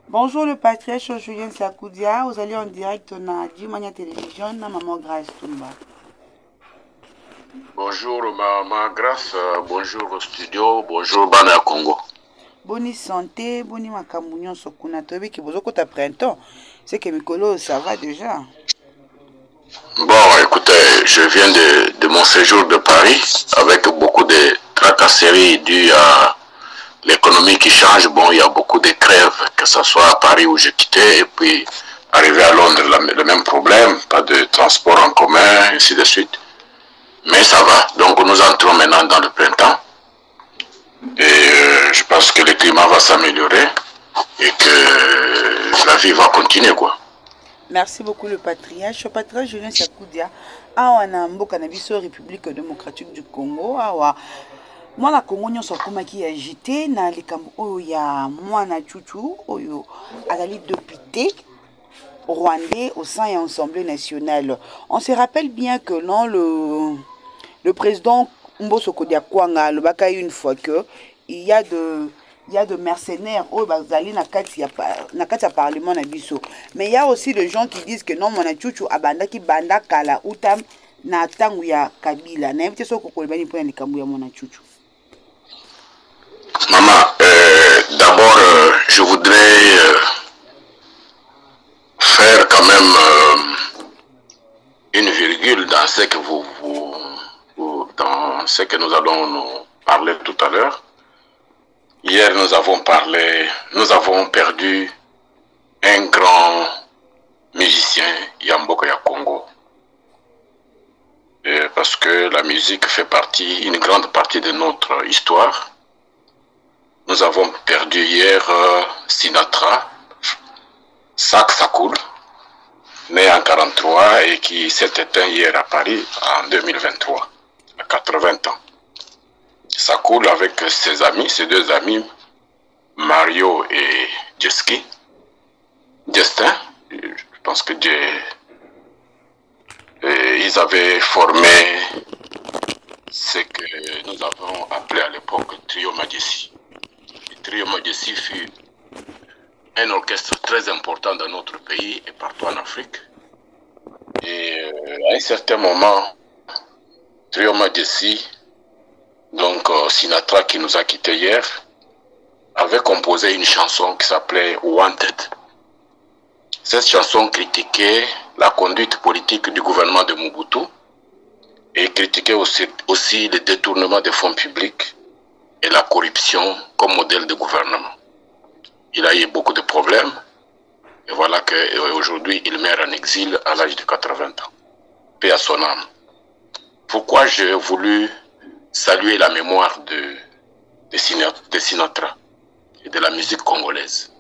Bonjour le patriarche Julien Sakoudia, vous allez en direct na Dimania Télévision, na Maman Grace Tumba. Bonjour Maman Grace, bonjour au studio, bonjour Bana Congo. Bonne santé, bonne makamounion sokuna tobi ki bozo kota printemps. C'est que Mikolo ça va déjà. Bon, écoutez, je viens de mon séjour de Paris avec beaucoup de tracasseries dues à l'économie qui change. Bon, il y a beaucoup de crèves, que ce soit à Paris où j'ai quitté, et puis arrivé à Londres, le même problème, pas de transport en commun, ainsi de suite. Mais ça va, donc nous entrons maintenant dans le printemps, et je pense que le climat va s'améliorer, et que la vie va continuer, quoi. Merci beaucoup le patriarche Julien Sakoudia. Awa na mboka na biso République démocratique du Congo, awa mwana Congo nyonso akomaki agité na likambo oyo ya mwana Chuchu oyo azali député rwandais au sein de l'Assemblée nationale. On se rappelle bien que non, le président Mbosso Kodiakwanga le baka une fois que il y a de mercenaires au bazali na kati ya parlement na biso. Mais il y a aussi des gens qui disent que non mwana Chuchu abanda ki banda kala utam na tangu ya Kabila. Na invité so kokolebani pour na likambo ya mwana Chuchu. Maman, d'abord, je voudrais faire quand même une virgule dans ce que dans ce que nous allons nous parler tout à l'heure. Hier, nous avons perdu un grand musicien, Yamboka ya Congo. Parce que la musique fait une grande partie de notre histoire. Nous avons perdu hier Sinatra, Sakoul, né en 1943 et qui s'est éteint hier à Paris en 2023, à 80 ans. Sakoul avec ses deux amis, Mario et Justin, je pense que ils avaient formé ce que nous avons appelé à l'époque Trio Majesty. Trio Majesty fut un orchestre très important dans notre pays et partout en Afrique. Et à un certain moment, Trio Majesty, donc Sinatra qui nous a quittés hier, avait composé une chanson qui s'appelait Wanted. Cette chanson critiquait la conduite politique du gouvernement de Mobutu et critiquait aussi le détournement des fonds publics et la corruption comme modèle de gouvernement. Il a eu beaucoup de problèmes et voilà qu'aujourd'hui il meurt en exil à l'âge de 80 ans. Paix à son âme. Pourquoi j'ai voulu saluer la mémoire de Sinatra et de la musique congolaise?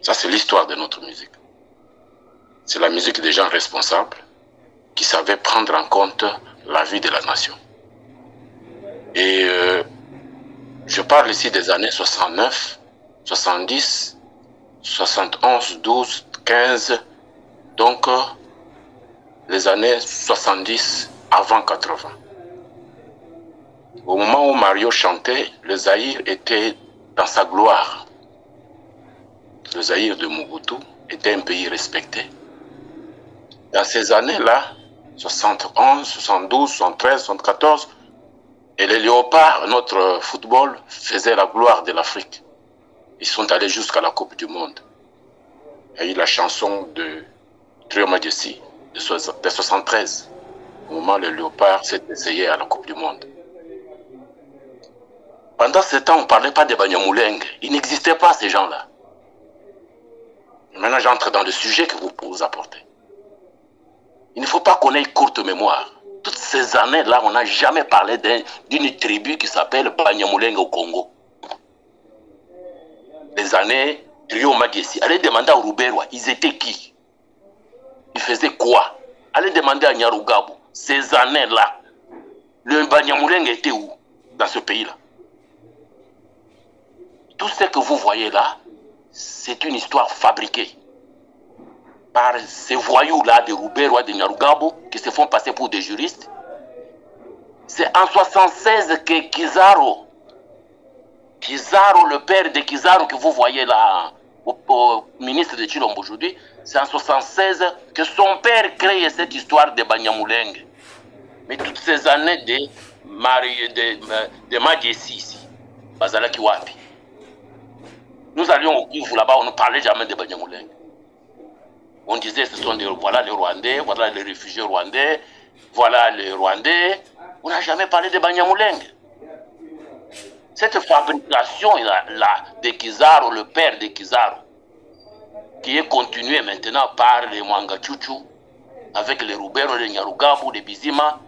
Ça c'est l'histoire de notre musique. C'est la musique des gens responsables qui savaient prendre en compte la vie de la nation. Et je parle ici des années 69, 70, 71, 12, 15, donc les années 70 avant 80. Au moment où Mario chantait, le Zaïre était dans sa gloire. Le Zaïre de Mobutu était un pays respecté. Dans ces années-là, 71, 72, 73, 74, et les Léopards, notre football, faisaient la gloire de l'Afrique. Ils sont allés jusqu'à la Coupe du Monde. Il y a eu la chanson de Trio Majesty de 73, au moment où les Léopards s'est essayé à la Coupe du Monde. Pendant ce temps, on ne parlait pas de Banyamulenge. Il n'existait pas ces gens-là. Maintenant, j'entre dans le sujet que vous apportez. Il ne faut pas qu'on ait courte mémoire. toutes ces années-là, on n'a jamais parlé d'une tribu qui s'appelle Banyamulenge au Congo. Les années Trio Madiesi. Allez demander à Rouberwa, ils étaient qui? Ils faisaient quoi? Allez demander à Nyarugabo, ces années-là, le Banyamulenge était où dans ce pays-là? Tout ce que vous voyez là, c'est une histoire fabriquée par ces voyous-là de Rouberwa, de Nyarugabo, qui se font passer pour des juristes. C'est en 76 que Kizaro, le père de Kizaro que vous voyez là, au ministre de Chilombo aujourd'hui, c'est en 76 que son père crée cette histoire de Banyamulenge. Mais toutes ces années de Madiesi ici, Bazalaki Wapi, nous allions au Kivu là-bas, on ne parlait jamais de Banyamulenge. On disait ce sont voilà les Rwandais, voilà les réfugiés rwandais, voilà les Rwandais. On n'a jamais parlé de Banyamulenge. Cette fabrication-là de Kizaro, le père de Kizaro, qui est continuée maintenant par les Mwangachuchu, avec les Rubero, les Nyarugabo, les Bizima,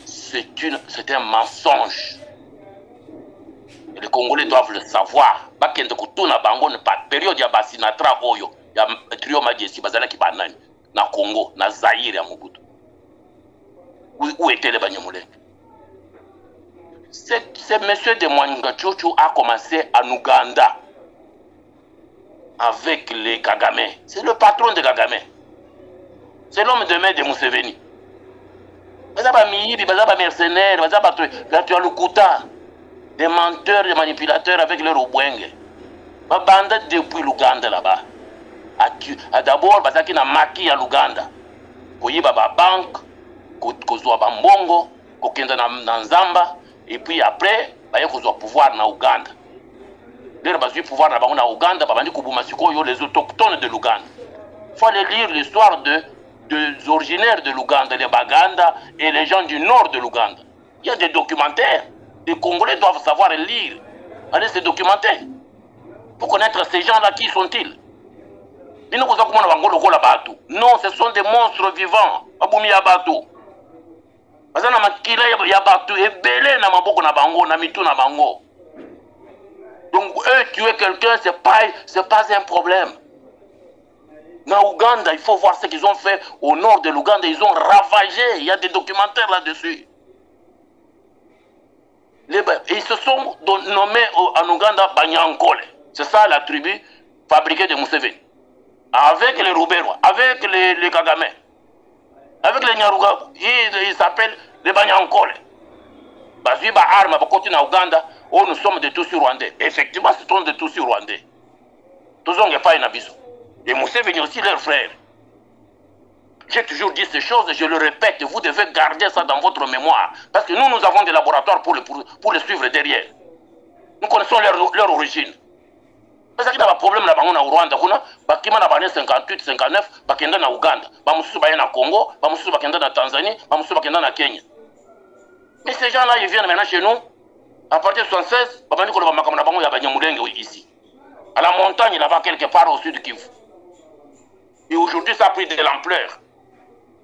c'est un mensonge. Et les Congolais doivent le savoir. Bakende kutuna bango ne pas période ya basinatra oyo ya Trio Madiesi bazala ki banani na Congo na Zaïre ya Mobutu. Où était le Banyamulenge? Ce monsieur de Mwangachuchu a commencé en Ouganda avec les Kagame. C'est le patron de Kagame. C'est l'homme de main de Museveni. Bazaba miyibi, bazaba mercenaires, bazaba Lukuta, des menteurs, des manipulateurs avec leur Obwenge. Babanda depuis l'Ouganda là-bas. D'abord, bazaki na maki à l'Ouganda. Koyiba ba banque, kozwa ba mbongo, kokenda na Nzamba. Et puis après, il y a un pouvoir na Ouganda. Il y a un pouvoir na Ouganda, les autochtones de l'Ouganda. Il faut aller lire l'histoire des originaires de l'Ouganda, les Baganda et les gens du nord de l'Ouganda. Il y a des documentaires. Les Congolais doivent savoir lire. Allez se documenter. Pour connaître ces gens-là, qui sont-ils? Non, ce sont des monstres vivants. Aboumi Abatou. Bazana makila ya batu ebele na maboko na bango na mitu na bango. Donc eux tuer quelqu'un c'est pas un problème. Na Ouganda, il faut voir ce qu'ils ont fait au nord de l'Ouganda, ils ont ravagé, il y a des documentaires là-dessus. Ils se sont nommés en Ouganda Banyankole. C'est ça la tribu fabriquée de Museveni. Avec les Rouberwa, avec les Kagame. Avec les Nyarugabo, ils s'appellent les Banyankole. Bazui ba arme ba continue en Ouganda, où nous sommes des Tutsis rwandais. Effectivement, ce sont des Tutsis rwandais. Tous on n'est pas une abisso. Et Museveni aussi leur frère. J'ai toujours dit ces choses, je le répète, vous devez garder ça dans votre mémoire. Parce que nous avons des laboratoires pour les suivre derrière. Nous connaissons leur origine. Parce qu'il y a un problème là-bas au Rwanda, qui m'a abandonné 58, 59, qui est en Ouganda, qui est en Congo, qui est en Tanzanie, qui est en Kenya. Mais ces gens-là, ils viennent maintenant chez nous, à partir de 76, ils sont ici. À la montagne, là-bas, quelque part au sud de Kivu. Et aujourd'hui, ça a pris de l'ampleur.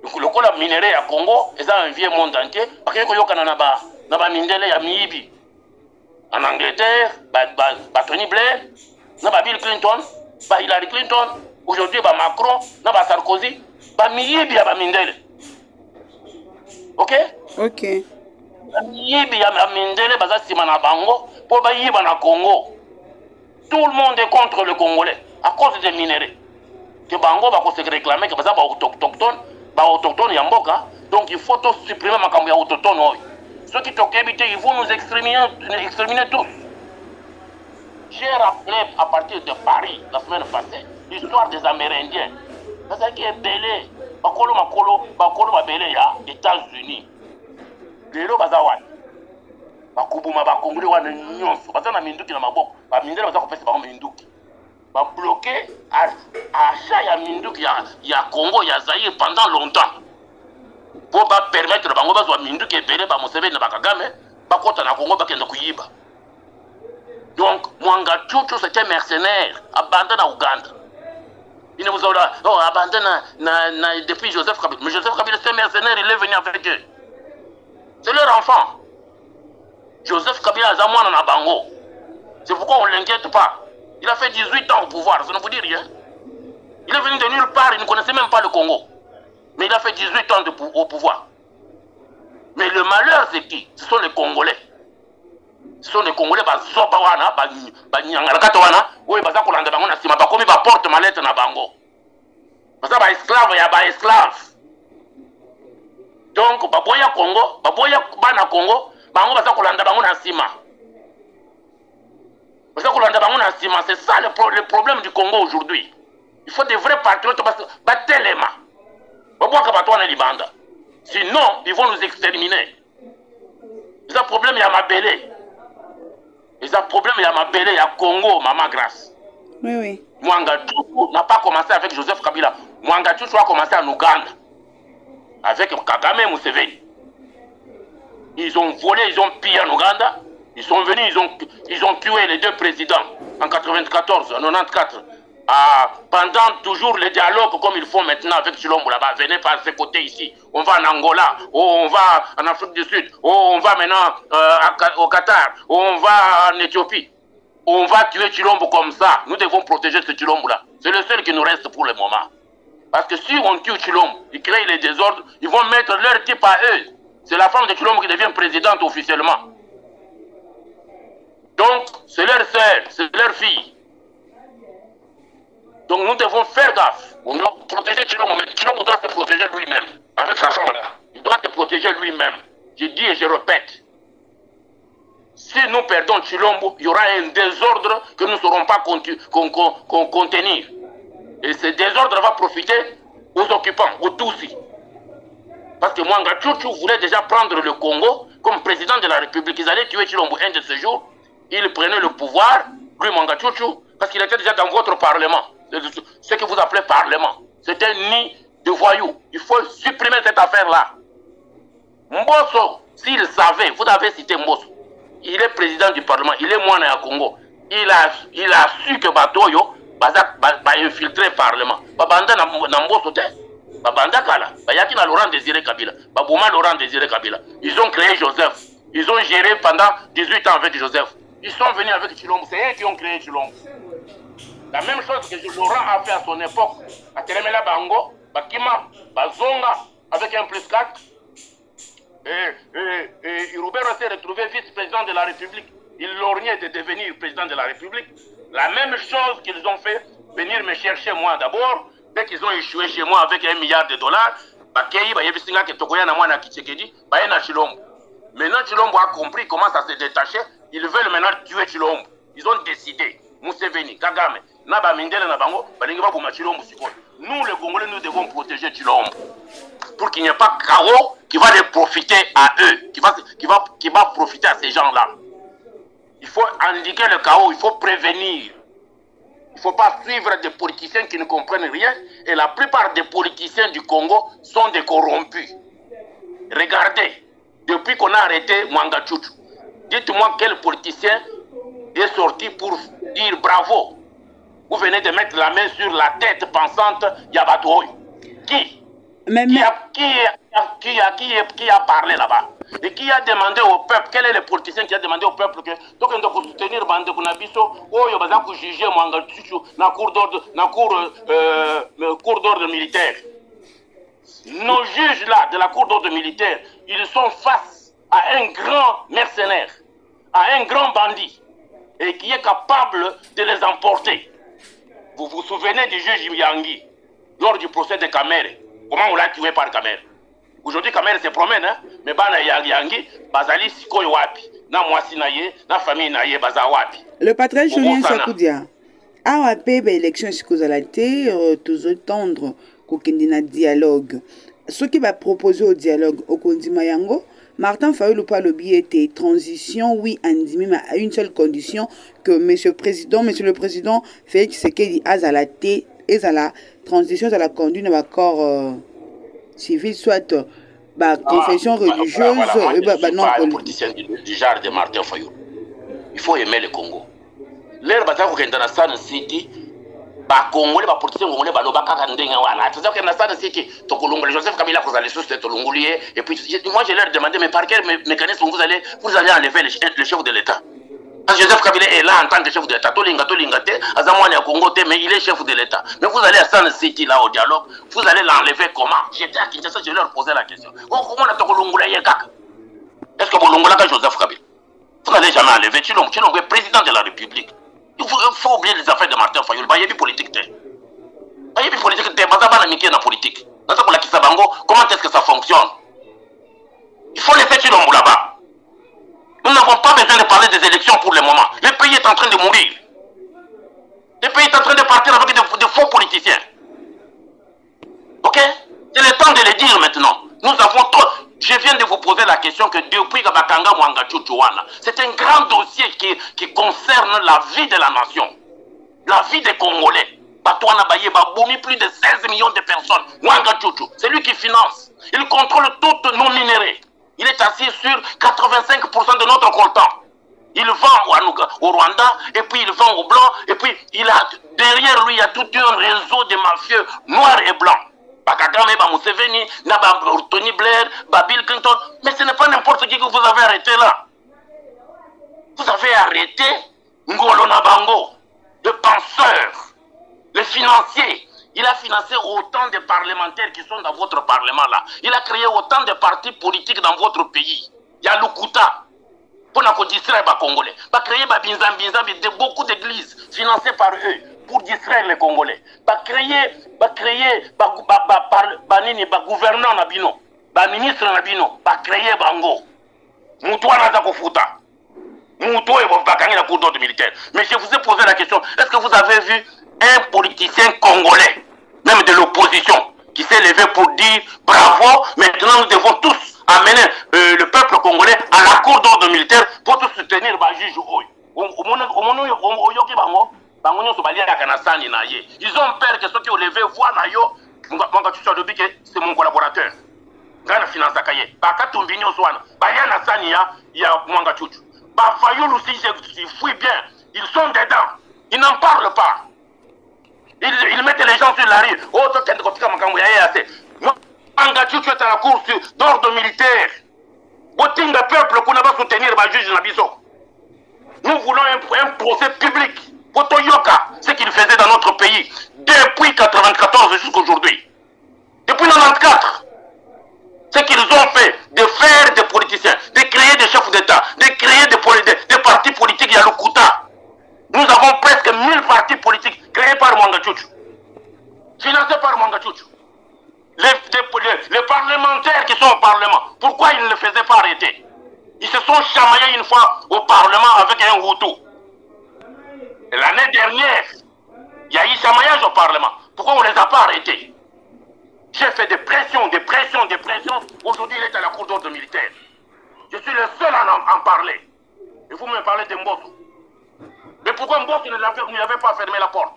Le coup de minerai à Congo, ils ont un vieux monde entier, parce qu'il y a un mindele à Miibi. En Angleterre, Tony Blair, Bill Clinton, Hillary Clinton, aujourd'hui Macron, Sarkozy, Miibi à Mindele. Ok? Ok. Miibi à Mindele, Simana Bango, pour Bayiba na Congo. Tout le monde est contre le Congolais à cause des minéraux. Que Bango va se réclamer que ça va autochtone Yamboka. Donc il faut tous supprimer ma cambia autochtone. Ceux qui t'ont habité, ils vont nous exterminer tous. J'ai rappelé à partir de Paris la semaine passée l'histoire des Amérindiens. C'est qui est belé. Bakolo Babele ya États-Unis. Lelo Bazawani. Bakubuma Bakongole wana nyonso. Bazana minduki na maboko. Ba mindele baza kopesa ba minduki. Ba bloqué achat ya minduki ya Congo ya Zaïre pendant longtemps. Pour ba permettre bango bazwa minduki ebele ba Museveni na Kagame bakota na Congo bakenda kuyiba. Donc Mwangachuchu c'est un mercenaire abandonné à Ouganda. Il ne vous a abandonné depuis Joseph Kabila. Mais Joseph Kabila c'est un mercenaire, il est venu avec eux. C'est leur enfant. Joseph Kabila Zamouana na Bango. C'est pourquoi on ne l'inquiète pas. Il a fait 18 ans au pouvoir, ça ne vous dit rien. Il est venu de nulle part, il ne connaissait même pas le Congo. Mais il a fait 18 ans au pouvoir. Mais le malheur, c'est qui? Ce sont les Congolais. Ce sont les Congolais, Zobawana, Banyangalakatawana, oui, Bazakolanda Bango, Nasima, Bakomi, porte mallette na Bango. Baza esclave, ya ba esclave. Donc, Baboya Congo, Baboya Bana Congo, Bango, Bazakolanda Bango, Nasima. C'est ça le problème du Congo aujourd'hui. Il faut des vrais patriotes parce que sinon, ils vont nous exterminer. Il y a un problème, il y a ma belé. Il y a un problème, il y a ma belé, il y a Congo, Maman Grâce. Oui, oui. Mwanga Tchoukou n'a pas commencé avec Joseph Kabila. Mwanga Tchoukou a commencé en Ouganda. Avec Kagame et Museveni. Ils ont volé, ils ont pillé en Ouganda. Ils sont venus, ils ont tué les deux présidents en 94, en 94. Pendant toujours les dialogues comme ils font maintenant avec Chilombo là-bas. Venez par ce côté ici. On va en Angola, on va en Afrique du Sud, on va maintenant au Qatar, on va en Éthiopie. On va tuer Chilombo comme ça. Nous devons protéger ce Chilombo là. C'est le seul qui nous reste pour le moment. Parce que si on tue Chilombo, ils créent les désordres, ils vont mettre leur type à eux. C'est la femme de Chilombo qui devient présidente officiellement. Donc, c'est leur sœur, c'est leur fille. Donc, nous devons faire gaffe. On doit protéger Chilombo, mais Chilombo doit se protéger lui-même. Avec sa femme-là. Il doit se protéger lui-même. Je dis et je répète. Si nous perdons Chilombo, il y aura un désordre que nous ne saurons pas contenir. Et ce désordre va profiter aux occupants, aux Tutsis. Parce que Mwanga Tchouchou voulait déjà prendre le Congo comme président de la République. Ils allaient tuer Chilombo un de ces jours. Il prenait le pouvoir, lui Mwanga Tchouchou, parce qu'il était déjà dans votre parlement. Ce que vous appelez parlement. C'est un nid de voyous. Il faut supprimer cette affaire-là. Mbosso, s'il savait, vous avez cité Mbosso, il est président du parlement, il est moine à Congo. Il a su que Batoyo va infiltrer le parlement. Babanda na Mbosso te. Babanda Kala. Bayaki na Laurent Désiré Kabila. Babouma Laurent Désiré Kabila. Ils ont créé Joseph. Ils ont géré pendant 18 ans avec Joseph. Ils sont venus avec Chilombo. C'est eux qui ont créé Chilombo. La même chose que Laurent a fait à son époque. À Telemela Bango, Bakima, Bazonga, avec un plus 4. Et Roubert s'est retrouvé vice-président de la République. Il lorgnait de devenir président de la République. La même chose qu'ils ont fait, venir me chercher moi d'abord. Dès qu'ils ont échoué chez moi avec $1 milliard, maintenant Chilombo a compris comment ça s'est détaché. Ils veulent maintenant tuer Chilombo. Ils ont décidé. Museveni, Kagame, Naba Mindele Nabango, nous les Congolais, nous devons protéger Chilombo. Pour qu'il n'y ait pas de chaos qui va les profiter à eux, qui va profiter à ces gens-là. Il faut indiquer le chaos, il faut prévenir. Il ne faut pas suivre des politiciens qui ne comprennent rien. Et la plupart des politiciens du Congo sont des corrompus. Regardez, depuis qu'on a arrêté Mwanga Tchouchou, dites-moi quel politicien est sorti pour dire bravo. Vous venez de mettre la main sur la tête pensante Yabatouoy. Qui a parlé là-bas? Et qui a demandé au peuple? Quel est le politicien qui a demandé au peuple que donc on doit soutenir Bande Kunabiso ou il va juger Mwanga Tchouchou dans cour d'ordre militaire? Nos juges là de la cour d'ordre militaire, ils sont face à un grand mercenaire, à un grand bandit, et qui est capable de les emporter. Vous vous souvenez du juge Yangi lors du procès de Kamere? Comment on l'a tué par Kamere? Aujourd'hui, Kamere se promène, hein? Mais Bana Yangi, Bazali Sikoy Wapi, na Mwasi Naye, na famille Naye, Baza Wapi. Le patriarche Julien Sakoudia, a fait l'élection Sikozalate, toujours tendre, qu'il y a un dialogue. Ce qui va proposer au dialogue au Kondimayango, Martin Fayulu Palobi était transition, oui, Andimi, mais à une seule condition que Monsieur le Président Félix Tshisekedi Azalate et à la transition à la conduite de l'accord civil, soit confession religieuse, non politicien du genre de Martin Fayulu. Il faut aimer le Congo. L'air bataille au Kendana City, Congolais, les politiciens congolais, c'est-à-dire que dans ce qui Joseph Kabila, vous allez sous et puis moi je leur demandé, mais par quel mécanisme vous allez enlever le chef de l'État? Joseph Kabila est là en tant que chef de l'État. Mais il est chef de l'État. Mais vous allez à San City, là, au dialogue, vous allez l'enlever comment? J'étais à Kinshasa, je leur posais la question. Comment on a est-ce que vous l'avez Joseph Kabila? Vous n'allez jamais enlever. Tu es président de la République. Il faut oublier les affaires de Martin Fayol. Il y a des politiques. Il y a des politiques. Il y a des politiques. Comment est-ce que ça fonctionne? Il faut laisser Chilombo là-bas. Nous n'avons pas besoin de parler des élections pour le moment. Le pays est en train de mourir. Le pays est en train de partir avec de faux politiciens. Ok? C'est le temps de le dire maintenant. Nous avons trop... Je viens de vous poser la question que depuis Kabakanga Mwangachuchuana, c'est un grand dossier qui concerne la vie de la nation. La vie des Congolais. Batouana Baye Baboumi, plus de 16 millions de personnes. Mwangachuchu, c'est lui qui finance. Il contrôle tous nos minéraux. Il est assis sur 85% de notre coltan. Il vend au Rwanda, et puis il vend au blanc, et puis derrière lui, il y a tout un réseau de mafieux noirs et blancs. Bakagame, Museveni, Tony Blair, Bill Clinton. Mais ce n'est pas n'importe qui que vous avez arrêté là. Vous avez arrêté Ngolo Nabango, le penseur, le financier. Il a financé autant de parlementaires qui sont dans votre parlement là. Il a créé autant de partis politiques dans votre pays. Il y a Lukuta. Pour nous distraire les Congolais. Il a créé beaucoup d'églises financées par eux pour distraire les Congolais. Il a créé gouverneur Nabino, ministre Nabino, il a créé Bango. Moutoua Nazakofuta. Moutoua et la cour d'ordre militaire. Mais je vous ai posé la question, est-ce que vous avez vu un politicien congolais, même de l'opposition, qui s'est levé pour dire bravo, maintenant nous devons tous amener le peuple congolais à la cour d'ordre militaire pour tous soutenir le juge. Ils ont peur que ceux qui ont levé voient Nayo, c'est mon collaborateur. Gana finance Kaye, Bakatumbinyo Swana, Bayana Sania, il y a Mwanga Chuchu. Bafayou aussi, je fouille bien, ils sont dedans, ils n'en parlent pas. Ils mettent les gens sur la rue. Oh, toi, tu es Mwanga Chuchu est à la cour d'ordre militaire. Botinga peuple qu'on va soutenir le juge Nabiso. Nous voulons un procès public. Potoyoka, ce qu'il faisait dans notre pays depuis 1994 jusqu'à aujourd'hui. Depuis 1994. Ce qu'ils ont fait, de faire des politiciens, de créer des chefs d'État, de créer des partis politiques, il y a le Kouta. Nous avons presque 1000 partis politiques créés par Mwanga Chuchu. Financés par Mwanga Chuchu. Les parlementaires qui sont au Parlement, pourquoi ils ne le faisaient pas arrêter? Ils se sont chamaillés une fois au Parlement avec un Hutu. L'année dernière, il y a eu chamaillage au Parlement. Pourquoi on ne les a pas arrêtés? J'ai fait des pressions, des pressions, des pressions. Aujourd'hui, il est à la cour d'ordre militaire. Je suis le seul à en parler. Et vous me parlez de Mbosso. Mais pourquoi Mbosso ne l'avait pas fermé la porte?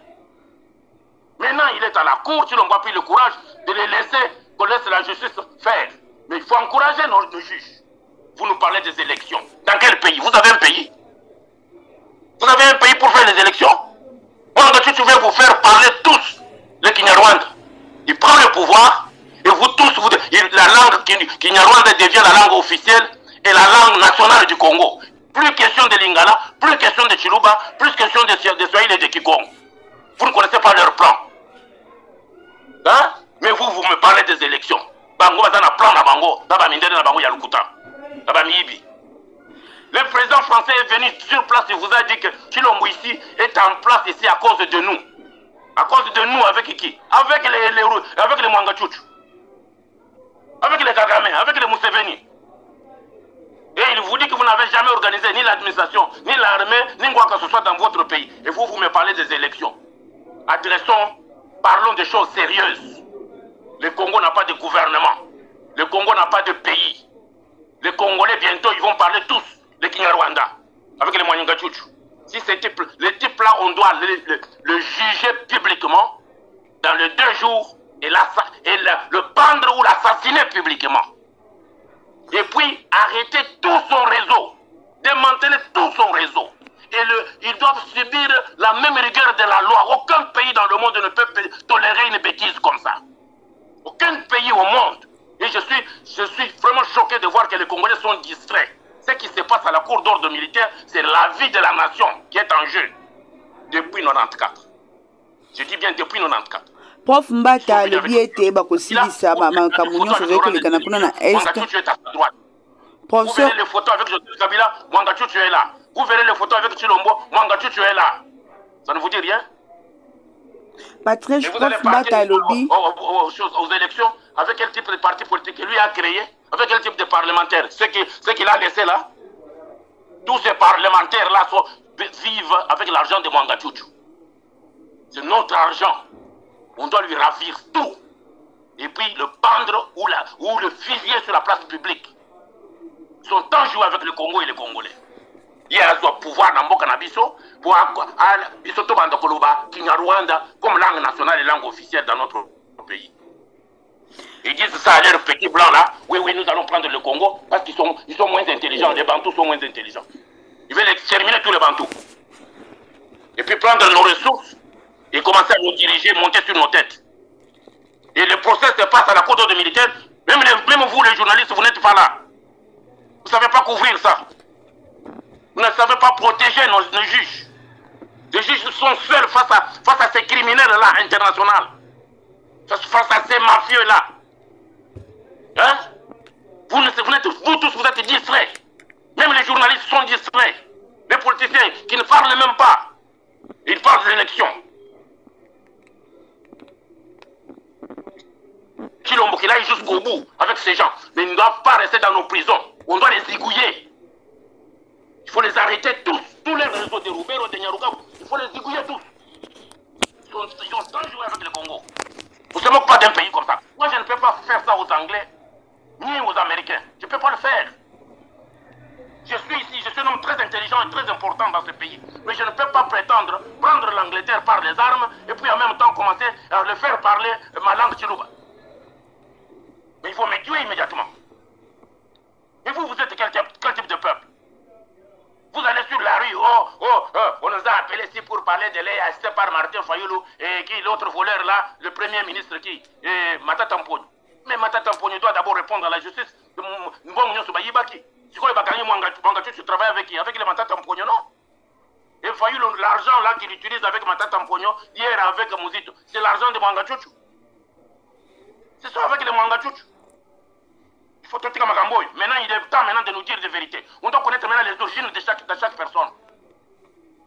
Maintenant, il est à la cour, si l'on n'a plus le courage de les laisser, qu'on laisse la justice faire. Mais il faut encourager nos juges. Vous nous parlez des élections. Dans quel pays? Vous avez un pays? Vous avez un pays pour faire les élections? Mwanga Chuchu veut vous faire parler tous le Kinyarwanda. Il prend le pouvoir et vous tous, la langue Kinyarwanda devient la langue officielle et la langue nationale du Congo. Plus question de Lingala, plus question de Chiluba, plus question de Swahili et de Kikongo. Vous ne connaissez pas leur plan. Hein? Mais vous me parlez des élections. Bango va dans plan na Bango, d'aba mindere na Bango Yalukuta, d'aba Miibi. Le président français est venu sur place et vous a dit que Chilombo ici est en place ici à cause de nous. À cause de nous, avec qui? Avec les Mwanga Chuchu. Avec les Kagame, avec les Museveni. Et il vous dit que vous n'avez jamais organisé ni l'administration, ni l'armée, ni quoi que ce soit dans votre pays. Et vous me parlez des élections. Parlons de choses sérieuses. Le Congo n'a pas de gouvernement. Le Congo n'a pas de pays. Les Congolais, bientôt, ils vont parler tous de Kinyarwanda, avec les Mwanga Chuchu. Si ce type-là, on doit le juger publiquement dans les 2 jours et le pendre ou l'assassiner publiquement. Et puis, arrêter tout son réseau, démanteler tout son réseau. Et ils doivent subir la même rigueur de la loi. Aucun pays dans le monde la vie de la nation qui est en jeu depuis 94. Je dis bien depuis 94. Prof Mbata alobi ete bakosilisa makambo nyonso ezokolekana kuna na est. Vous verrez les photos avec Joseph Kabila, Mwanga Chuchu est là. Vous verrez les photos avec Chilombo, Mwanga Chuchu est là. Ça ne vous dit rien? Patrice Prof Mbata alobi aux élections, avec quel type de parti politique lui a créé, avec quel type de parlementaire, ce qu'il a laissé là. Tous ces parlementaires là vivent avec l'argent de Mwanga Chuchu. C'est notre argent. On doit lui ravir tout. Et puis le pendre ou le fusiller sur la place publique. Ils sont tant joués avec le Congo et les Congolais. Il y a un pouvoir dans le Canabiso pour Bisoto Bandokoloba, Kinyarwanda, comme langue nationale et langue officielle dans notre pays. Ils disent ça à leurs petits blancs là. Oui, oui, nous allons prendre le Congo parce qu'ils sont moins intelligents. Les Bantous sont moins intelligents. Ils veulent exterminer tous les Bantous. Et puis prendre nos ressources et commencer à nous diriger, monter sur nos têtes. Et le procès se passe à la cour d'ordre militaire. Même vous, les journalistes, vous n'êtes pas là. Vous ne savez pas couvrir ça. Vous ne savez pas protéger nos juges. Les juges sont seuls face à ces criminels-là internationaux. Face à ces mafieux-là. Hein? Vous tous, vous êtes distraits. Même les journalistes sont distraits. Les politiciens qui ne parlent même pas. Ils parlent des élections. Chilombo qu'il aille jusqu'au bout avec ces gens. Mais ils ne doivent pas rester dans nos prisons. On doit les zigouiller. Il faut les arrêter tous. Tous les réseaux de Roubero, de Nyarugabu. Il faut les zigouiller tous. Ils ont tant joué avec le Congo. Vous ne se moquez pas d'un pays comme ça. Moi, je ne peux pas faire ça aux Anglais, ni aux Américains. Je ne peux pas le faire. Je suis ici, je suis un homme très intelligent et très important dans ce pays. Mais je ne peux pas prétendre prendre l'Angleterre par les armes et puis en même temps commencer à le faire parler ma langue chilouba. Mais il faut me tuer immédiatement. Et vous, vous êtes quel type de peuple? Vous allez sur la rue, on nous a appelés ici pour parler de l'EAC par Martin Fayoulou et qui l'autre voleur là, le premier ministre qui, Matata Mpogno. Mais Matata Mpogno doit d'abord répondre à la justice. Tu travailles avec qui? Avec les Matata Mpogno, non? Et Fayoulou, l'argent là qu'il utilise avec Matata Mpogno, hier avec Mouzito, c'est l'argent de Mwanga Chuchu. C'est ça avec les Mwanga Chuchu. Il faut tout dire Magamboy. Maintenant, il est temps de nous dire des vérités. On doit connaître maintenant les origines de chaque personne.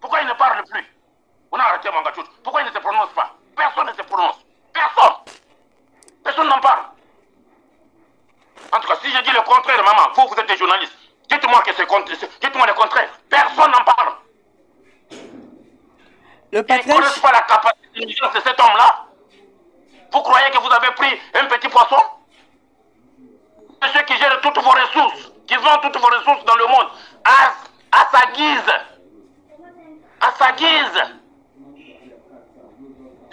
Pourquoi il ne parle plus? On a arrêté Mwanga Chuchu. Pourquoi il ne se prononce pas? Personne ne se prononce. Personne. Personne n'en parle. En tout cas, si je dis le contraire, maman, vous êtes des journalistes. Dites-moi que dites-moi le contraire. Personne n'en parle. Le Ils ne connaissent pas la capacité d'intelligence de cet homme-là. Vous croyez que vous avez pris un petit poisson? C'est ceux qui gèrent toutes vos ressources, qui vendent toutes vos ressources dans le monde, à sa guise. À sa guise.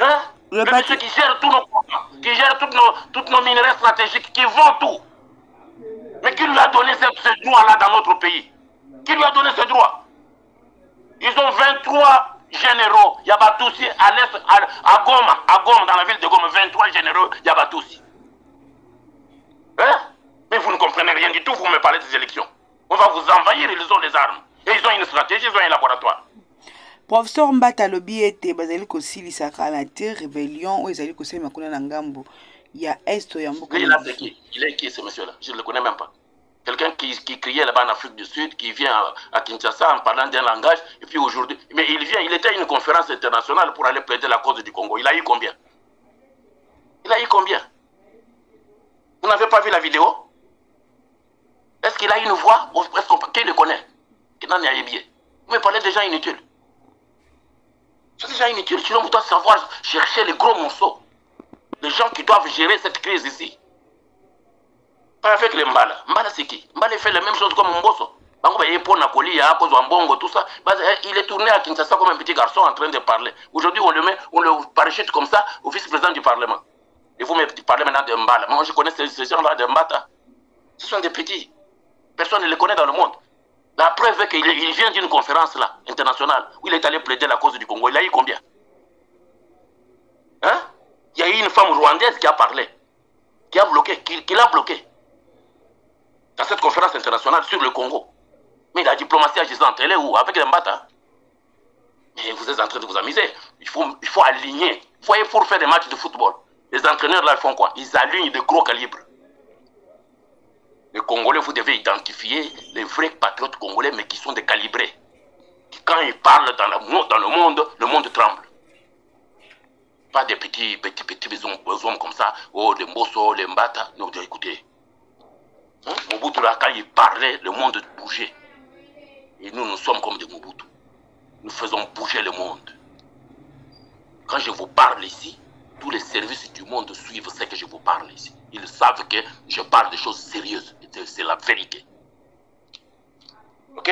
Hein? Le monsieur qui gère tous nos contrats, qui gère toutes nos minerais stratégiques, qui vend tout. Mais qui lui a donné ce droit-là dans notre pays? Qui lui a donné ce droit? Ils ont 23 généraux Yabatoussi à l'est, à Goma, dans la ville de Goma, 23 généraux Yabatoussi. Hein? Mais vous ne comprenez rien du tout, vous me parlez des élections. On va vous envahir, ils ont les armes. Et ils ont une stratégie, ils ont un laboratoire. Professeur Mbata lobi ete bazali kosilisa kala te rébellion ou ezali koselema kuna na ngambo ya est ya mboka. Lui là c'est qui? Il est qui ce monsieur là? Je ne le connais même pas. Quelqu'un qui criait là-bas en Afrique du Sud, qui vient à Kinshasa en parlant d'un langage, et puis aujourd'hui, mais il était à une conférence internationale pour aller plaider la cause du Congo. Il a eu combien? Il a eu combien? Vous n'avez pas vu la vidéo? Est-ce qu'il a une voix? Qui le connaît? Qui n'en est bien? Vous me parlez des gens inutiles. C'est des gens inutiles. Sinon, vous devez savoir chercher les gros morceaux. Les gens qui doivent gérer cette crise ici. Pas avec les Mbala. Mbala c'est qui? Mbala fait la même chose comme Mbosso. Tout ça. Il est tourné à Kinshasa comme un petit garçon en train de parler. Aujourd'hui, on le parachute comme ça au vice-président du Parlement. Et vous me parlez maintenant de Mbala. Moi, je connais ces gens-là de Mbata. Ce sont des petits. Personne ne les connaît dans le monde. La preuve est qu'il vient d'une conférence là, internationale, où il est allé plaider la cause du Congo. Il a eu combien? Hein? Il y a eu une femme rwandaise qui a parlé, qui l'a bloqué dans cette conférence internationale sur le Congo. Mais la diplomatie agissante, elle est où? Avec les Mbata. Mais vous êtes en train de vous amuser. Il faut aligner. Vous voyez, pour faire des matchs de football, les entraîneurs là, ils font quoi? Ils alignent de gros calibres. Les Congolais, vous devez identifier les vrais patriotes congolais, mais qui sont décalibrés. Quand ils parlent dans le monde tremble. Pas des petits hommes comme ça, oh, les Mbosso, les Mbata. Non, écoutez. Hein? Mobutu, là, quand il parlait, le monde bougeait. Et nous sommes comme des Mobutu. Nous faisons bouger le monde. Quand je vous parle ici, tous les services du monde suivent ce que je vous parle ici. Ils savent que je parle de choses sérieuses. C'est la vérité. Ok?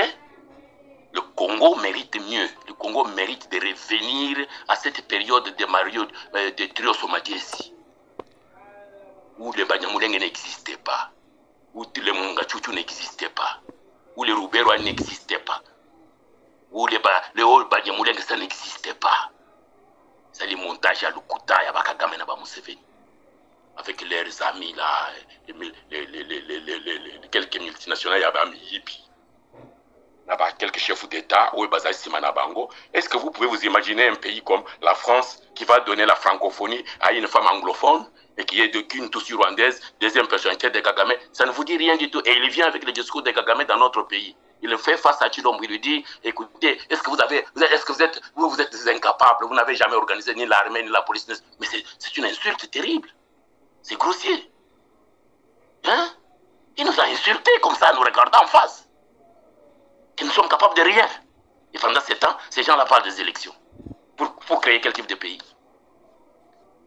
Le Congo mérite mieux. Le Congo mérite de revenir à cette période de Mario, de Trio Somadiesi, où les Banyamulenge n'existaient pas, où les Mungachuchu n'existaient pas, où les Rubero n'existaient pas, où les Banyamulenge ça n'existait pas. C'est les montages à Lukuta, à Bakagame, à Museveni. Avec leurs amis là, quelques multinationales, il y a quelques chefs d'État, est-ce que vous pouvez vous imaginer un pays comme la France qui va donner la francophonie à une femme anglophone et qui est qu'une Tutsi rwandaise, deuxième personnalité de Kagame? Ça ne vous dit rien du tout. Et il vient avec le discours de Kagame dans notre pays. Il fait face à Chilombo, il lui dit, écoutez, est-ce que vous êtes incapables, vous n'avez jamais organisé ni l'armée ni la police? Mais c'est une insulte terrible. C'est grossier. Hein? Il nous a insultés comme ça, nous regardant en face. Et nous sommes capables de rien. Et pendant ce temps, ces gens-là parlent des élections. Pour créer quel type de pays?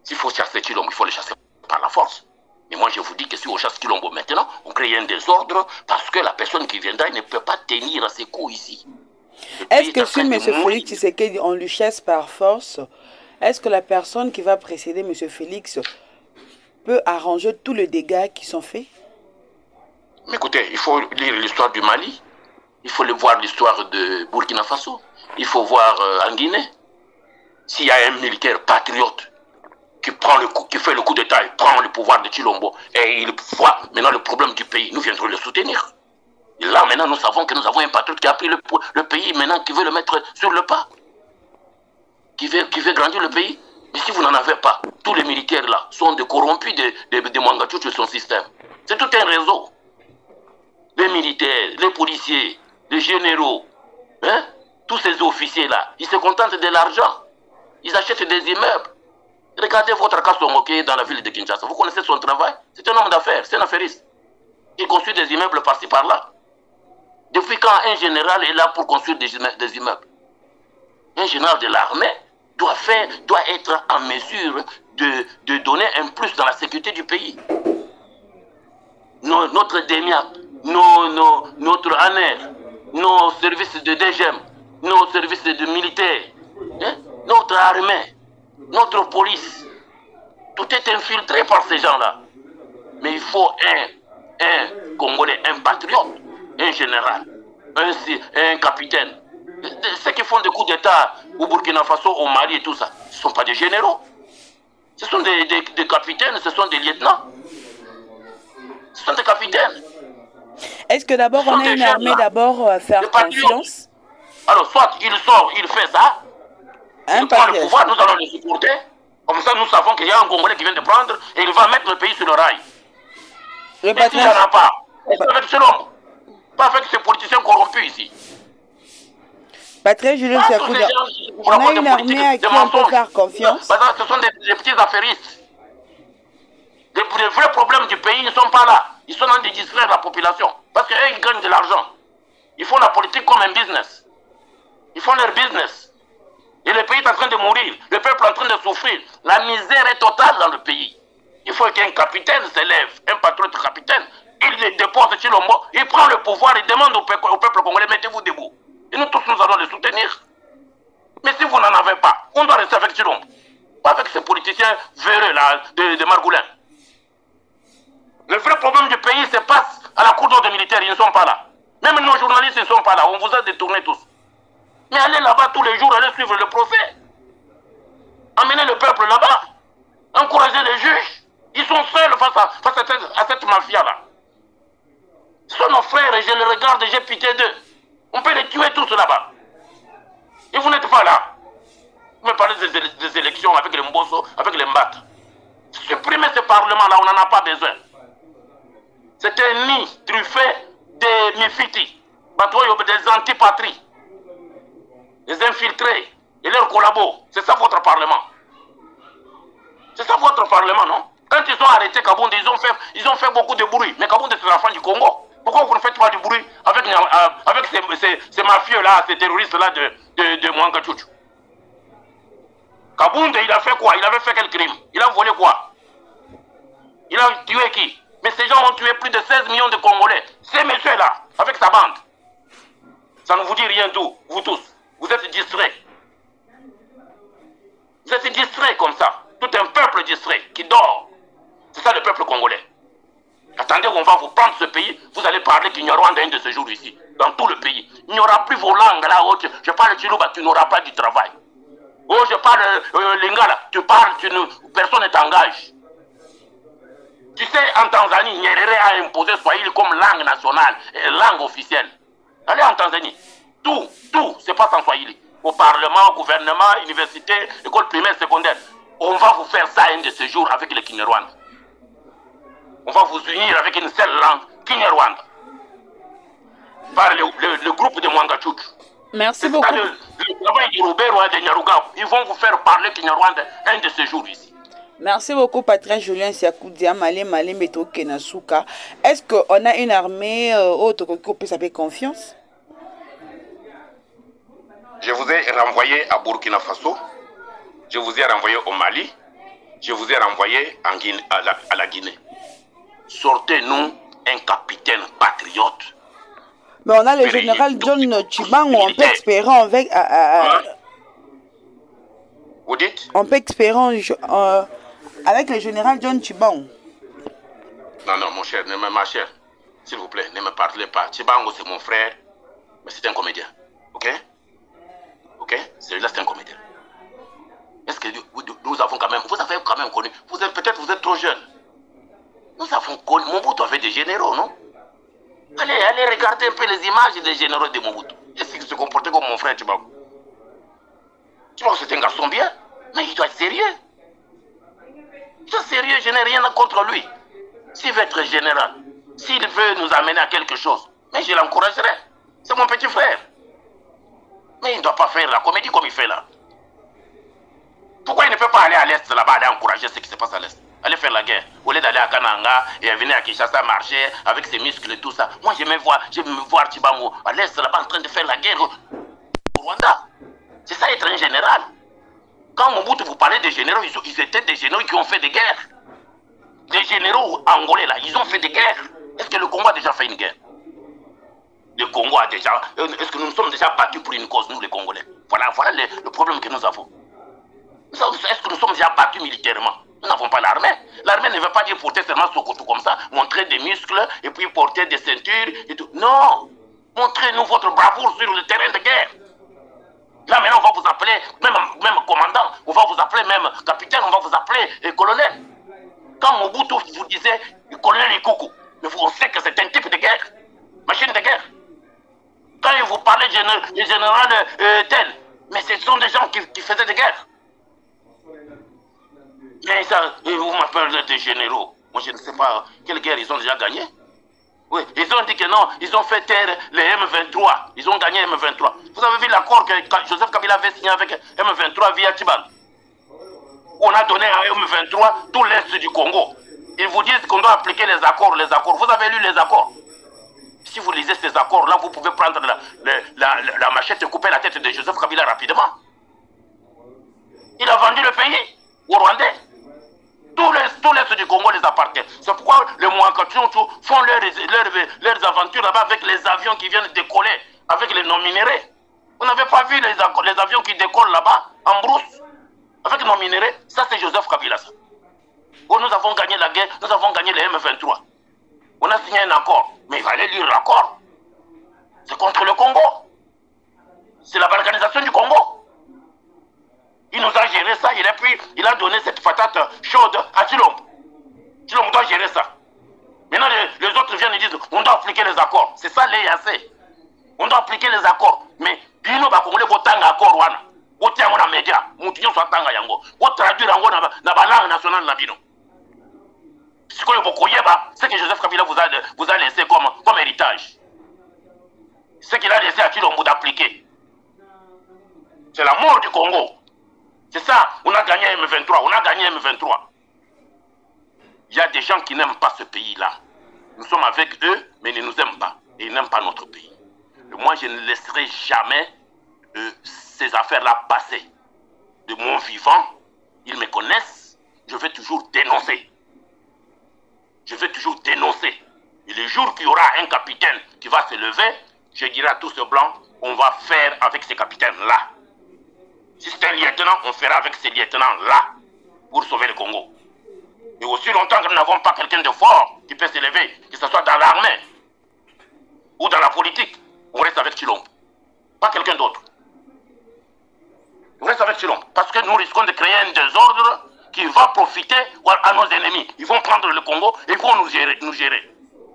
S'il faut chasser Chilombo, il faut le chasser par la force. Mais moi, je vous dis que si on chasse Chilombo maintenant, on crée un désordre parce que la personne qui viendra ne peut pas tenir à ses coups ici. Est-ce que si M. Félix Tshisekedi, on lui chasse par force, est-ce que la personne qui va précéder M. Félix peut arranger tous les dégâts qui sont faits? Mais écoutez, il faut lire l'histoire du Mali. Il faut voir l'histoire de Burkina Faso. Il faut voir en Guinée. S'il y a un militaire patriote qui fait le coup d'État, il prend le pouvoir de Chilombo et il voit maintenant le problème du pays, nous viendrons le soutenir. Et là, maintenant, nous savons que nous avons un patriote qui a pris le pays, maintenant, qui veut le mettre sur le pas. Qui veut grandir le pays. Mais si vous n'en avez pas, tous les militaires là sont des corrompus de Mwangachuchu de son système. C'est tout un réseau. Les militaires, les policiers, les généraux, hein, tous ces officiers-là, ils se contentent de l'argent. Ils achètent des immeubles. Regardez votre Kassongo qui est dans la ville de Kinshasa. Vous connaissez son travail? C'est un homme d'affaires, c'est un affairiste. Il construit des immeubles par-ci, par-là. Depuis quand un général est là pour construire des immeubles? Un général de l'armée doit être en mesure de donner un plus dans la sécurité du pays. Notre DEMIAP, notre ANER, nos services de DGM, nos services de militaires, hein, notre armée, notre police, tout est infiltré par ces gens-là. Mais il faut un Congolais, un patriote, un général, un capitaine. Ceux qui font des coups d'État au Burkina Faso, au Mali et tout ça, ce ne sont pas des généraux. Ce sont des capitaines, ce sont des lieutenants. Ce sont des capitaines. Est-ce que d'abord on a une armée d'abord à faire confiance? Alors soit il sort, il fait ça, il prend le pouvoir, nous allons le supporter. Comme ça nous savons qu'il y a un Congolais qui vient de prendre et il va mettre le pays sur le rail. Mais s'il n'y en a pas, c'est avec ce homme, pas avec ces politiciens corrompus ici. Patrick Julien Sakouda, on a une armée à qui on peut faire confiance. Parce que ce sont des petits affairistes. Les vrais problèmes du pays ne sont pas là. Ils sont en train de distraire la population. Parce qu'eux, ils gagnent de l'argent. Ils font la politique comme un business. Ils font leur business. Et le pays est en train de mourir. Le peuple est en train de souffrir. La misère est totale dans le pays. Il faut qu'un capitaine s'élève, un patriote capitaine. Il dépose Chilombo, il prend le pouvoir et demande au peuple congolais, mettez-vous debout. Et nous tous, nous allons le soutenir. Mais si vous n'en avez pas, on doit rester avec Chilombo. Pas avec ces politiciens véreux là, de Margoulin. Le vrai problème du pays se passe à la cour d'ordre militaire, ils ne sont pas là. Même nos journalistes ne sont pas là, on vous a détournés tous. Mais allez là-bas tous les jours, allez suivre le procès. Amenez le peuple là-bas. Encouragez les juges. Ils sont seuls face à cette mafia-là. Ce sont nos frères et je les regarde et j'ai pitié d'eux. On peut les tuer tous là-bas. Et vous n'êtes pas là. Vous me parlez des élections avec les Mbosso, avec les Mbata. Supprimez ce parlement-là, on n'en a pas besoin. C'est un nid truffé des Mifiti, des antipatries, des infiltrés et leurs collabos. C'est ça votre parlement. C'est ça votre parlement, non? Quand ils ont arrêté Kabound, ils ont fait beaucoup de bruit. Mais Kabound, c'est l'enfant du Congo. Pourquoi vous ne faites pas du bruit avec ces mafieux-là, ces terroristes-là de Mouangachouchou? Kabound, il a fait quoi? Il avait fait quel crime? Il a volé quoi? Il a tué qui? Mais ces gens ont tué plus de 16 millions de Congolais. Ces messieurs-là, avec sa bande. Ça ne vous dit rien tout, vous tous. Vous êtes distraits. Vous êtes distraits comme ça. Tout un peuple distrait qui dort. C'est ça le peuple congolais. Attendez, on va vous prendre ce pays. Vous allez parler Kinyarwanda un de ce jour ici. Dans tout le pays. Il n'y aura plus vos langues là. Je parle Chiluba, tu n'auras pas du travail. Oh, je parle Lingala, tu parles, personne ne t'engage. Tu sais, en Tanzanie, Nyerere a imposé Swahili comme langue nationale, langue officielle. Allez en Tanzanie. Tout, c'est pas en Swahili. Au Parlement, au gouvernement, université, école primaire, secondaire. On va vous faire ça un de ces jours avec les Kinyarwanda. On va vous unir avec une seule langue, Kinyarwanda. Par le groupe de Mouangachouchou. Merci beaucoup. Le travail du Robert de Nyarugabo. Ils vont vous faire parler Kinyarwanda un de ces jours ici. Merci beaucoup, Patria Julien Siakoudia, Malé Meto Kenasuka. Est-ce qu'on a une armée autre qui peut s'appeler confiance? Je vous ai renvoyé à Burkina Faso. Je vous ai renvoyé au Mali. Je vous ai renvoyé à la Guinée. Sortez-nous un capitaine patriote. Mais on a le général John Chibango, on peut espérer avec... Vous dites? On peut espérer avec le général John Chibango. Non, mon cher, ma chère, s'il vous plaît, ne me parlez pas. Chibango, c'est mon frère, mais c'est un comédien. Ok? Ok? Celui-là, c'est un comédien. Est-ce que nous avons quand même... Vous avez quand même connu... Peut-être vous êtes trop jeune. Nous avons connu... Mobutu avait des généraux, non? Allez regarder un peu les images des généraux de Mobutu. Est-ce qu'il se comportait comme mon frère Chibango? Chibango, c'est un garçon bien, mais il doit être sérieux. Il doit être sérieux, je n'ai rien contre lui. S'il veut être général, s'il veut nous amener à quelque chose, mais je l'encouragerai. C'est mon petit frère. Mais il ne doit pas faire la comédie comme il fait là. Pourquoi il ne peut pas aller à l'Est là-bas, aller encourager ce qui se passe à l'Est? Aller faire la guerre. Au lieu d'aller à Kananga et venir à Kinshasa marcher avec ses muscles et tout ça. Moi, je vais me voir Chibango à l'Est là-bas en train de faire la guerre au Rwanda. C'est ça être un général. Quand Mobutu vous parlait des généraux, ils étaient des généraux qui ont fait des guerres. Des généraux angolais là, ils ont fait des guerres. Est-ce que le Congo a déjà fait une guerre? Le Congo a déjà... Est-ce que nous nous sommes déjà battus pour une cause, nous les Congolais? Voilà le problème que nous avons. Est-ce que nous sommes déjà battus militairement? Nous n'avons pas l'armée. L'armée ne veut pas dire porter seulement Sokoto comme ça, montrer des muscles et puis porter des ceintures et tout. Non! Montrez-nous votre bravoure sur le terrain de guerre. Là maintenant on va vous appeler même commandant, on va vous appeler même capitaine, on va vous appeler colonel. Quand Mobutu vous disait colonel Ikuku, mais on sait que c'est un type de guerre, machine de guerre. Quand il vous parlait de général tel, mais ce sont des gens qui faisaient des guerres. Mais ça, vous m'appelez des généraux. Moi je ne sais pas quelle guerre ils ont déjà gagné. Oui, ils ont dit que non, ils ont fait taire les M23. Ils ont gagné M23. Vous avez vu l'accord que Joseph Kabila avait signé avec M23 via Tibal. On a donné à M23 tout l'Est du Congo. Ils vous disent qu'on doit appliquer les accords. Vous avez lu les accords. Si vous lisez ces accords-là, vous pouvez prendre la machette et couper la tête de Joseph Kabila rapidement. Il a vendu le pays aux Rwandais. Tout l'Est du Congo les appartient. C'est pourquoi les Mouangachouchou font leurs aventures là-bas avec les avions qui viennent décoller, avec les non-minérés. Vous n'avez pas vu les avions qui décollent là-bas, en brousse, avec non-minérés? Ça, c'est Joseph Kabila, ça. Oh, nous avons gagné la guerre, nous avons gagné les M23. On a signé un accord, mais il fallait lire l'accord. C'est contre le Congo. C'est la balkanisation du Congo. Il nous a géré ça, et puis il a donné cette patate chaude à Chilombo. Chilombo doit gérer ça. Maintenant, les autres viennent et disent, on doit appliquer les accords. C'est ça l'EAC. On doit appliquer les accords. Mais, bino ba Congolais botanga accord wana. Botiango na média. Mutu nyo swatanga yango. Bo traduire yango na ba langue nationale na bino. Ce que Joseph Kabila vous a laissé comme héritage. Ce qu'il a laissé à Chilombo d'appliquer. C'est la mort du Congo. C'est ça, on a gagné M23, on a gagné M23. Il y a des gens qui n'aiment pas ce pays-là. Nous sommes avec eux, mais ils ne nous aiment pas. Et ils n'aiment pas notre pays. Et moi, je ne laisserai jamais ces affaires-là passer. De mon vivant, ils me connaissent, je vais toujours dénoncer. Je vais toujours dénoncer. Et le jour qu'il y aura un capitaine qui va se lever, je dirai à tous ces blancs, on va faire avec ces capitaines-là. Si c'est un lieutenant, on fera avec ces lieutenants-là pour sauver le Congo. Et aussi longtemps que nous n'avons pas quelqu'un de fort qui peut s'élever, que ce soit dans l'armée ou dans la politique, on reste avec Chilombo. Pas quelqu'un d'autre. On reste avec Chilombo. Parce que nous risquons de créer un désordre qui va profiter à nos ennemis. Ils vont prendre le Congo et ils vont nous gérer.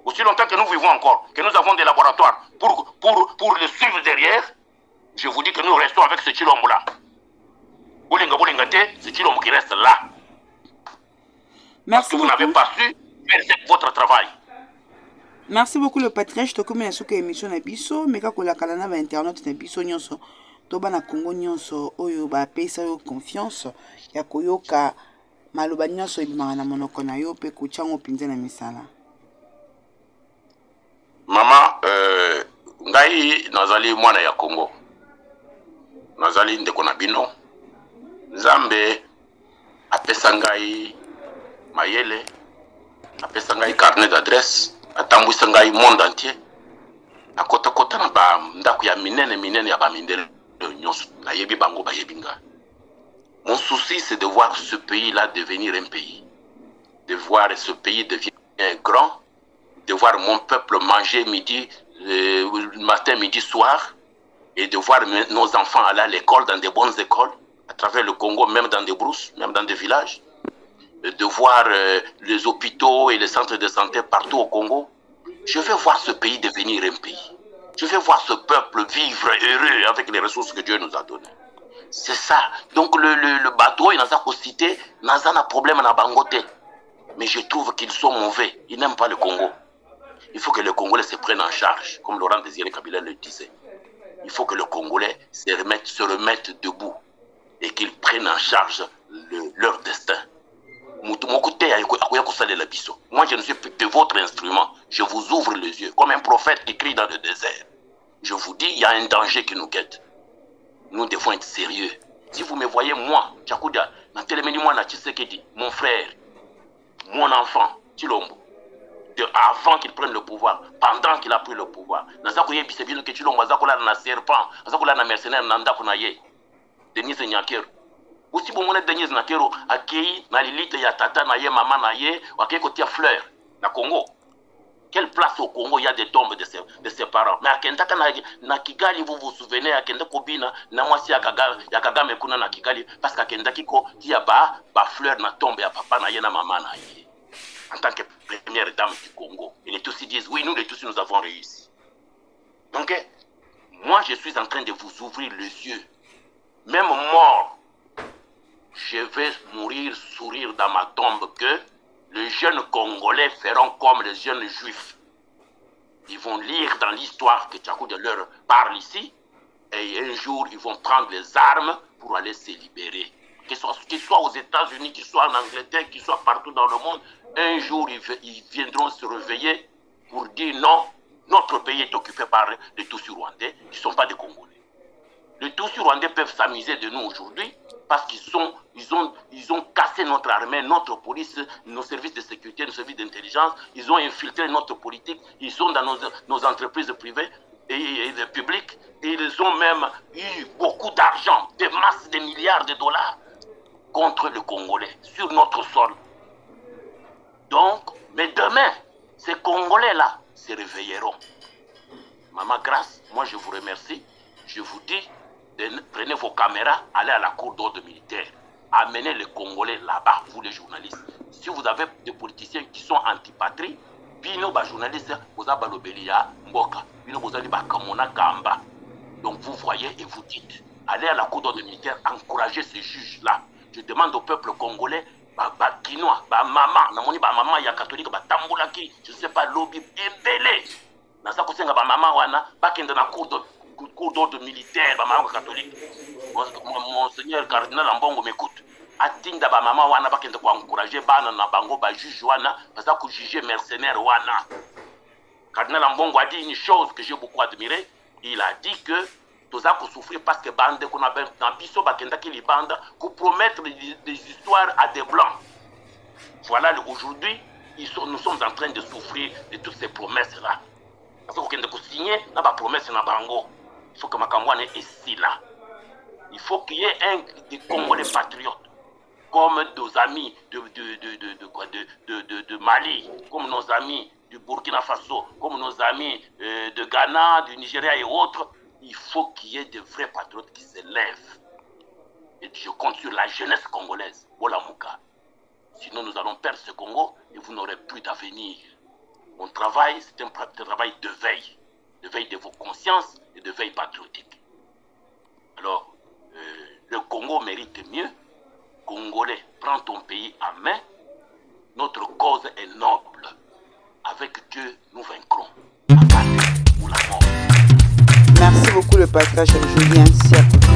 Aussi longtemps que nous vivons encore, que nous avons des laboratoires pour le suivre derrière, je vous dis que nous restons avec ce Chilombo-là. Boulinga Boulingate, c'est Chilombo qui reste là. Merci beaucoup. Parce que vous n'avez pas su faire votre travail. Merci beaucoup le patriarche. Je suis sur l'émission Nabiso, mais quand on a canal internet Nabiso nyonso, toba na Congo nyonso oyo ba pesa yo confiance ya koyoka maloba nyonso ebimaka na monoko na yo pe kuchango pinze na misala. Mama, ngai nazali mwana ya Congo. Nazali ndeko na bino. Nzambe apesa ngai mayele, apesa ngai carnet d'adresse, atambwisa ngai monde entier. Akota na ba ndako ya minene ya ba mindele nyonso na yebi bango ba yebinga. Mon souci c'est de voir ce pays-là devenir un pays. De voir ce pays devenir grand, de voir mon peuple manger midi, matin, midi, soir, et de voir nos enfants aller à l'école, dans des bonnes écoles, à travers le Congo, même dans des brousses, même dans des villages, de voir les hôpitaux et les centres de santé partout au Congo. Je veux voir ce pays devenir un pays. Je veux voir ce peuple vivre heureux avec les ressources que Dieu nous a données. C'est ça. Donc le bateau, il n'a pas cité, n'a pas de problème à Bangote. Mais je trouve qu'ils sont mauvais. Ils n'aiment pas le Congo. Il faut que les Congolais se prennent en charge, comme Laurent Désiré Kabila le disait. Il faut que les Congolais se remettent debout et qu'ils prennent en charge leur destin. Moi, je ne suis plus que votre instrument. Je vous ouvre les yeux, comme un prophète qui crie dans le désert. Je vous dis, il y a un danger qui nous guette. Nous devons être sérieux. Si vous me voyez, moi, Tchakouda, mon frère, mon enfant, Chilombo, avant qu'il prenne le pouvoir, pendant qu'il a pris le pouvoir, Denise Nyakero. Aussi bon mon Denise Nyakero accueilli na lilite ya tata na ye maman na ye akei kotia fleur na Congo. Quelle place au Congo il y a des tombes de ses parents. Mais akendaka na Kigali, vous vous souvenez, akenda kobina na mwasi ya Kagame kuna na Kigali parce qu'akendaki ko tia ba fleur na tombe ya papa na ye na maman na ye. En tant que première dame du Congo, et les Tutsis disent oui, nous les Tutsis nous avons réussi. Donc moi je suis en train de vous ouvrir les yeux. Même mort, je vais mourir, sourire dans ma tombe que les jeunes Congolais feront comme les jeunes Juifs. Ils vont lire dans l'histoire que Tchakoud leur parle ici, et un jour ils vont prendre les armes pour aller se libérer. Qu'ils soient aux États-Unis, qu'ils soient en Angleterre, qu'ils soient partout dans le monde, un jour ils viendront se réveiller pour dire non, notre pays est occupé par les Tutsis rwandais, qui ne sont pas des Congolais. Les Tutsis rwandais peuvent s'amuser de nous aujourd'hui parce qu'ils ont cassé notre armée, notre police, nos services de sécurité, nos services d'intelligence. Ils ont infiltré notre politique. Ils sont dans nos entreprises privées et publiques. Et ils ont même eu beaucoup d'argent, des masses de milliards de dollars contre le Congolais, sur notre sol. Donc, mais demain, ces Congolais-là se réveilleront. Maman Grâce, moi je vous remercie. Je vous dis, prenez vos caméras, allez à la cour d'ordre militaire. Amenez les Congolais là-bas, vous les journalistes. Si vous avez des politiciens qui sont anti-patrie, Bino ba journaliste boza balobeli ya mboka. Bino boza li bakamona gamba. Donc vous voyez et vous dites, allez à la cour d'ordre militaire, encouragez ces juges-là. Je demande au peuple congolais, Kinois, maman, namoni maman ya catholique, tamboulaki, je sais pas, lobby, ébélé. Nasa kosenga maman wana, bakende na cour d'ordre militaire, maman catholique. Monseigneur cardinal Ambongo m'écoute. Atinda maman wana, bakende ko encourager bana na bango ba juge wana, parce que juger mercenaire wana. Cardinal Ambongo a dit une chose que j'ai beaucoup admiré. Il a dit que tous a souffrir parce que bande qu'on a dans biso bakenda qui les bande pour promettre des histoires à des blancs. Voilà aujourd'hui nous sommes en train de souffrir de toutes ces promesses là. Parce que quand on signer na ba promesse na bango, il faut que Makambouane est ici là. Il faut qu'il y ait des Congolais patriotes comme nos amis de Mali, comme nos amis du Burkina Faso, comme nos amis de Ghana, du Nigeria et autres. Il faut qu'il y ait de vrais patriotes qui se lèvent. Et je compte sur la jeunesse congolaise, Bolamouka. Sinon, nous allons perdre ce Congo et vous n'aurez plus d'avenir. Mon travail, c'est un travail de veille de vos consciences et de veille patriotique. Alors, le Congo mérite mieux. Congolais, prends ton pays à main. Notre cause est noble. Avec Dieu, nous vaincrons. La patrie ou la mort. Merci beaucoup le patriarche Julien Siakoto.